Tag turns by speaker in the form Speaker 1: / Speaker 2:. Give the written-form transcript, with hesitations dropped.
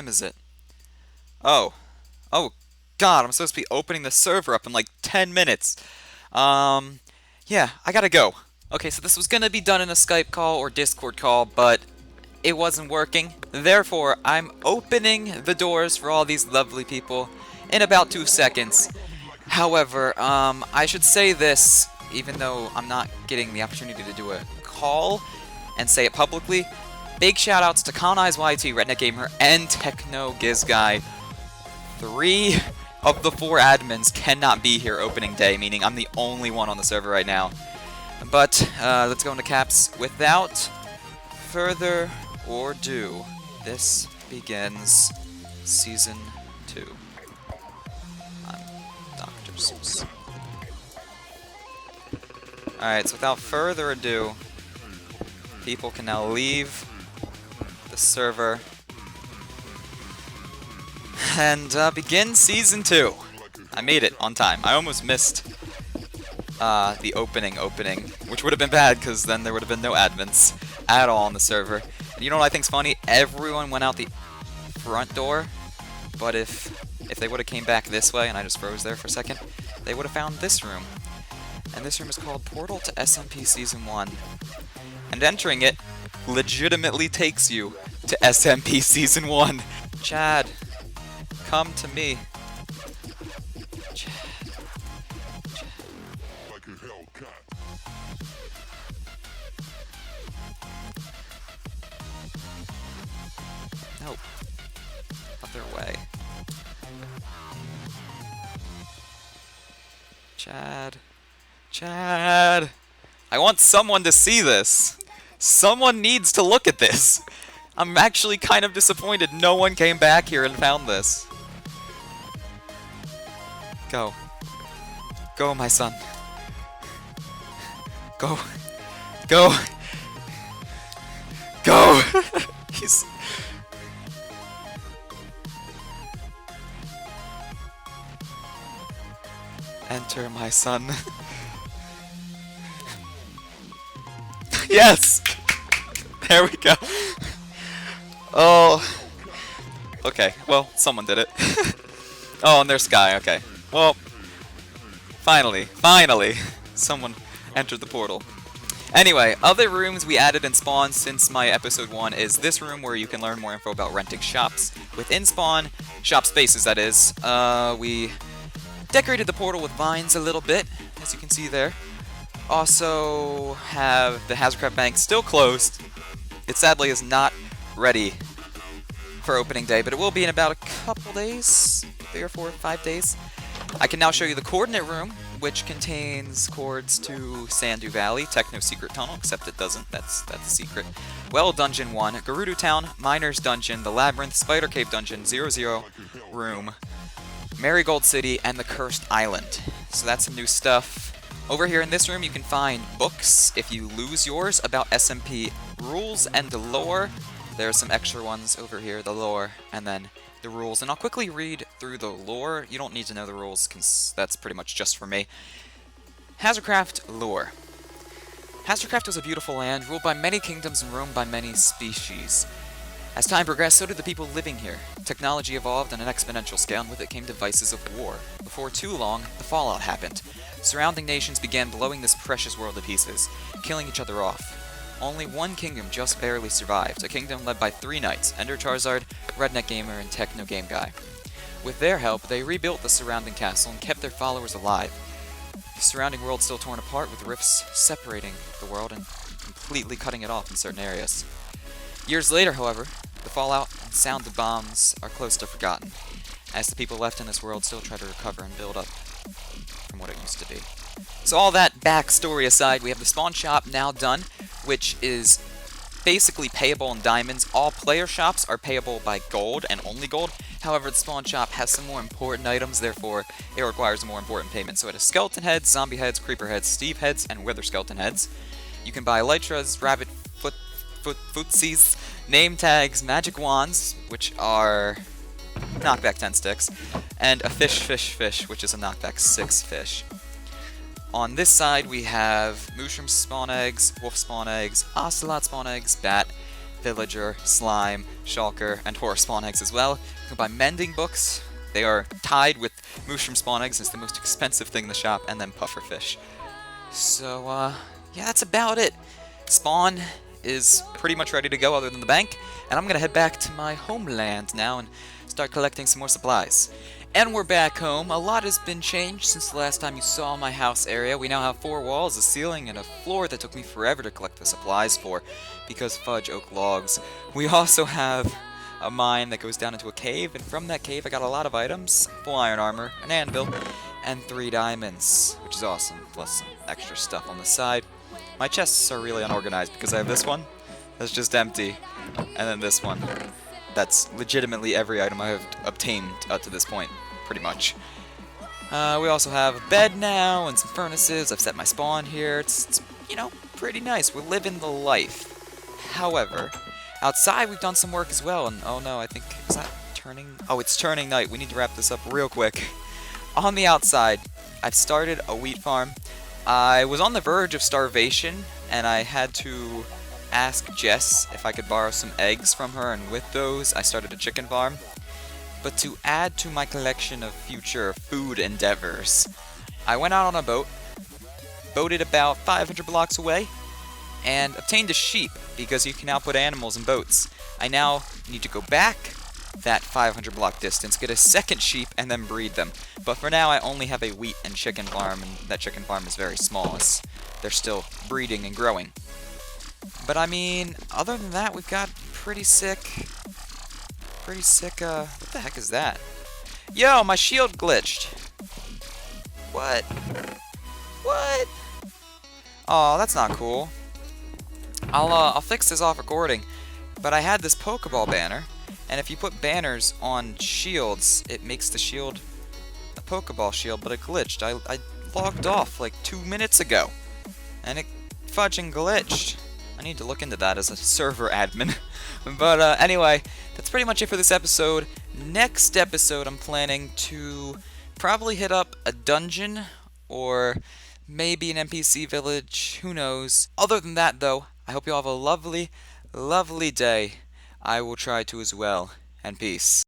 Speaker 1: time is it? Oh. Oh, God, I'm supposed to be opening the server up in like 10 minutes. Yeah, I gotta go. Okay, so this was gonna be done in a Skype call or Discord call, but it wasn't working. Therefore, I'm opening the doors for all these lovely people in about 2 seconds. However, I should say this, even though I'm not getting the opportunity to do a call and say it publicly. Big shoutouts to Colonize YT, Redneck Gamer, and Techno Gizguy. 3 of the 4 admins cannot be here opening day, meaning I'm the only one on the server right now. But, let's go into caps. Without further ado, this begins Season 2. I'm Dr. Seuss. Alright, so without further ado, people can now leave the server and begin Season 2. I made it on time. I almost missed the opening, which would have been bad because then there would have been no admins at all on the server. And you know what I think's funny? Everyone went out the front door, but if they would have came back this way and I just froze there for a second, they would have found this room. And this room is called Portal to SMP Season 1. And entering it legitimately takes you to SMP Season 1. Chad, come to me. Chad.
Speaker 2: Like a Hellcat.
Speaker 1: Nope. Other way. Chad. Chad. I want someone to see this. Someone needs to look at this. I'm actually kind of disappointed no one came back here and found this. Go. Go, my son. Go. Go. Go! He's... Enter, my son. Yes! There we go. Oh. Okay, well, someone did it. Oh, and there's Sky, okay. Well, finally, someone entered the portal. Anyway, other rooms we added in Spawn since my episode 1 is this room where you can learn more info about renting shops within Spawn, shop spaces that is. We decorated the portal with vines a little bit, as you can see there. Also have the HazardCraft bank still closed. It sadly is not ready for opening day, but it will be in about a couple days, 3 or 4 or 5 days. I can now show you the coordinate room, which contains cords to Sandu Valley, Techno Secret Tunnel, except it doesn't, that's a secret. Well Dungeon 1, Gerudo Town, Miner's Dungeon, the Labyrinth, Spider Cave Dungeon, 00 Room, Marigold City, and the Cursed Island. So that's some new stuff. Over here in this room you can find books, if you lose yours, about SMP rules and the lore. There are some extra ones over here, the lore, and then the rules. And I'll quickly read through the lore. You don't need to know the rules, because that's pretty much just for me. HazardCraft lore. HazardCraft was a beautiful land, ruled by many kingdoms and roamed by many species. As time progressed, so did the people living here. Technology evolved on an exponential scale, and with it came devices of war. Before too long, the fallout happened. Surrounding nations began blowing this precious world to pieces, killing each other off. Only one kingdom just barely survived, a kingdom led by 3 knights, Ender Charizard, Redneck Gamer, and Techno Game Guy. With their help, they rebuilt the surrounding castle and kept their followers alive. The surrounding world still torn apart, with rifts separating the world and completely cutting it off in certain areas. Years later, however, the fallout and sound of bombs are close to forgotten, as the people left in this world still try to recover and build up from what it used to be. So all that backstory aside, we have the spawn shop now done, which is basically payable in diamonds. All player shops are payable by gold and only gold. However, the spawn shop has some more important items, therefore it requires a more important payment. So it has skeleton heads, zombie heads, creeper heads, Steve heads, and wither skeleton heads. You can buy elytras, rabbit footsies, name tags, magic wands, which are knockback 10 sticks, and a fish, which is a knockback 6 fish. On this side we have mushroom spawn eggs, wolf spawn eggs, ocelot spawn eggs, bat, villager, slime, shulker, and horror spawn eggs as well. You can buy mending books. They are tied with mushroom spawn eggs. It's the most expensive thing in the shop, and then pufferfish. So, yeah, that's about it. Spawn is pretty much ready to go other than the bank, and I'm gonna head back to my homeland now and start collecting some more supplies. And we're back home. A lot has been changed since the last time you saw my house area. We now have 4 walls, a ceiling, and a floor that took me forever to collect the supplies for because fudge oak logs. We also have a mine that goes down into a cave, and from that cave I got a lot of items, full iron armor, an anvil, and 3 diamonds, which is awesome, plus some extra stuff on the side. My chests are really unorganized because I have this one that's just empty, and then this one that's legitimately every item I have obtained up to this point, pretty much. We also have a bed now and some furnaces. I've set my spawn here. It's you know, pretty nice. We're living the life. However, outside we've done some work as well, and oh no, I think, is that turning? Oh, it's turning night. We need to wrap this up real quick. On the outside, I've started a wheat farm. I was on the verge of starvation, and I had to ask Jess if I could borrow some eggs from her, and with those I started a chicken farm. But to add to my collection of future food endeavors, I went out on a boat, boated about 500 blocks away, and obtained a sheep, because you can now put animals in boats. I now need to go back that 500 block distance, get a second sheep, and then breed them. But for now I only have a wheat and chicken farm, and that chicken farm is very small as they're still breeding and growing. But I mean, other than that, we've got pretty sick, what the heck is that? Yo, my shield glitched. What? What? Oh, that's not cool. I'll fix this off recording, but I had this Pokeball banner, and if you put banners on shields, it makes the shield a Pokeball shield, but it glitched. I logged off like 2 minutes ago, and it fudging glitched. I need to look into that as a server admin. But anyway, that's pretty much it for this episode. Next episode, I'm planning to probably hit up a dungeon or maybe an NPC village. Who knows? Other than that, though, I hope you all have a lovely, lovely day. I will try to as well. And peace.